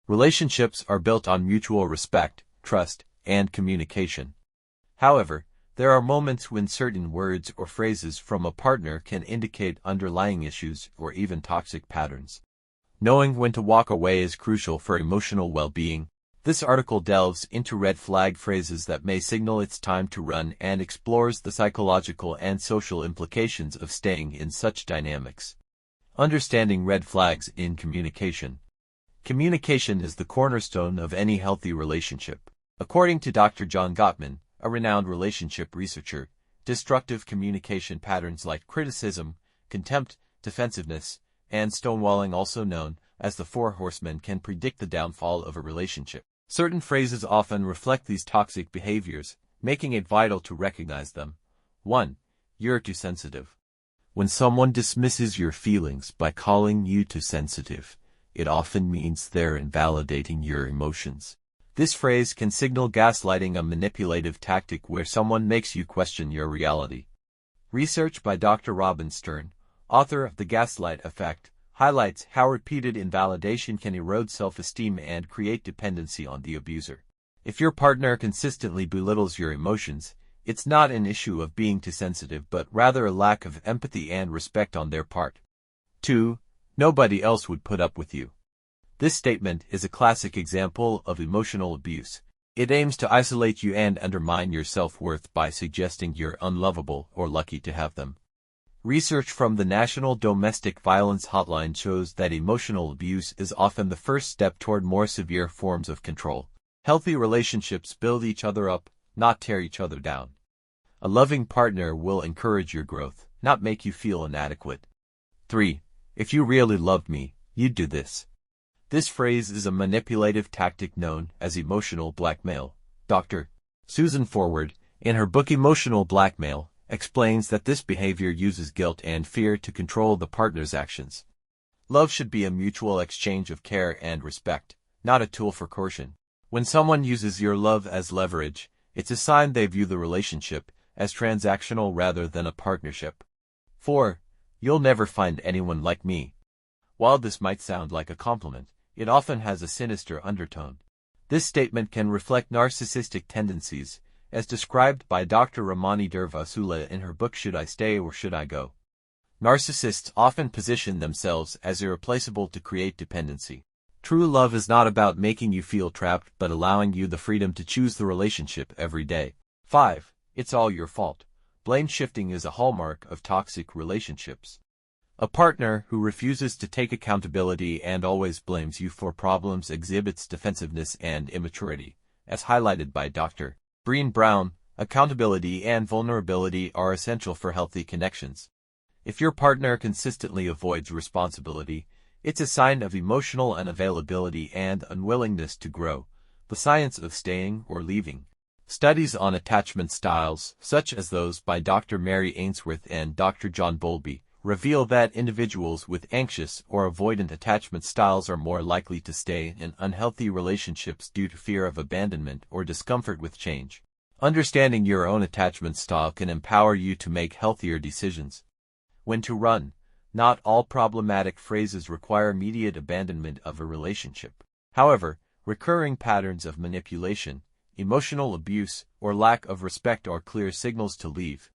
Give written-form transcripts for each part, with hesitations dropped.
Relationships are built on mutual respect, trust, and communication. However, there are moments when certain words or phrases from a partner can indicate underlying issues or even toxic patterns. Knowing when to walk away is crucial for emotional well-being. This article delves into red flag phrases that may signal it's time to run and explores the psychological and social implications of staying in such dynamics. Understanding red flags in communication. Communication is the cornerstone of any healthy relationship. According to Dr. John Gottman, a renowned relationship researcher, destructive communication patterns like criticism, contempt, defensiveness, and stonewalling, also known as the Four Horsemen, can predict the downfall of a relationship. Certain phrases often reflect these toxic behaviors, making it vital to recognize them. 1. You're too sensitive. When someone dismisses your feelings by calling you too sensitive, it often means they're invalidating your emotions. This phrase can signal gaslighting, a manipulative tactic where someone makes you question your reality. Research by Dr. Robin Stern, author of The Gaslight Effect, highlights how repeated invalidation can erode self-esteem and create dependency on the abuser. If your partner consistently belittles your emotions, it's not an issue of being too sensitive but rather a lack of empathy and respect on their part. 2. Nobody else would put up with you. This statement is a classic example of emotional abuse. It aims to isolate you and undermine your self-worth by suggesting you're unlovable or lucky to have them. Research from the National Domestic Violence Hotline shows that emotional abuse is often the first step toward more severe forms of control. Healthy relationships build each other up, not tear each other down. A loving partner will encourage your growth, not make you feel inadequate. 3. If you really loved me, you'd do this. This phrase is a manipulative tactic known as emotional blackmail. Dr. Susan Forward, in her book Emotional Blackmail, explains that this behavior uses guilt and fear to control the partner's actions. Love should be a mutual exchange of care and respect, not a tool for coercion. When someone uses your love as leverage, it's a sign they view the relationship as transactional rather than a partnership. 4. You'll never find anyone like me. While this might sound like a compliment, it often has a sinister undertone. This statement can reflect narcissistic tendencies, as described by Dr. Ramani Durvasula in her book Should I Stay or Should I Go? Narcissists often position themselves as irreplaceable to create dependency. True love is not about making you feel trapped but allowing you the freedom to choose the relationship every day. 5. It's all your fault. Blame shifting is a hallmark of toxic relationships. A partner who refuses to take accountability and always blames you for problems exhibits defensiveness and immaturity. As highlighted by Dr. Brené Brown, accountability and vulnerability are essential for healthy connections. If your partner consistently avoids responsibility, it's a sign of emotional unavailability and unwillingness to grow, the science of staying or leaving. Studies on attachment styles, such as those by Dr. Mary Ainsworth and Dr. John Bowlby, reveal that individuals with anxious or avoidant attachment styles are more likely to stay in unhealthy relationships due to fear of abandonment or discomfort with change. Understanding your own attachment style can empower you to make healthier decisions. When to run. Not all problematic phrases require immediate abandonment of a relationship. However, recurring patterns of manipulation, emotional abuse, or lack of respect are clear signals to leave.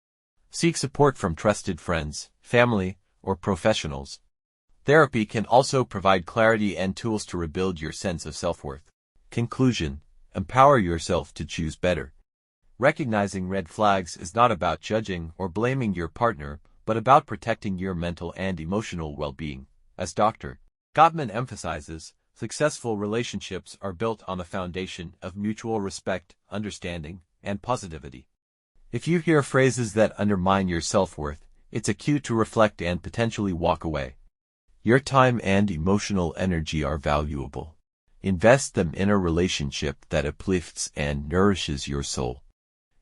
Seek support from trusted friends, family, or professionals. Therapy can also provide clarity and tools to rebuild your sense of self-worth. Conclusion: empower yourself to choose better. Recognizing red flags is not about judging or blaming your partner, but about protecting your mental and emotional well-being. As Dr. Gottman emphasizes, successful relationships are built on a foundation of mutual respect, understanding, and positivity. If you hear phrases that undermine your self-worth, it's a cue to reflect and potentially walk away. Your time and emotional energy are valuable. Invest them in a relationship that uplifts and nourishes your soul.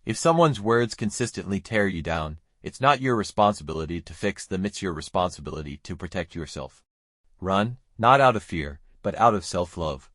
If someone's words consistently tear you down, it's not your responsibility to fix them, it's your responsibility to protect yourself. Run, not out of fear, but out of self-love.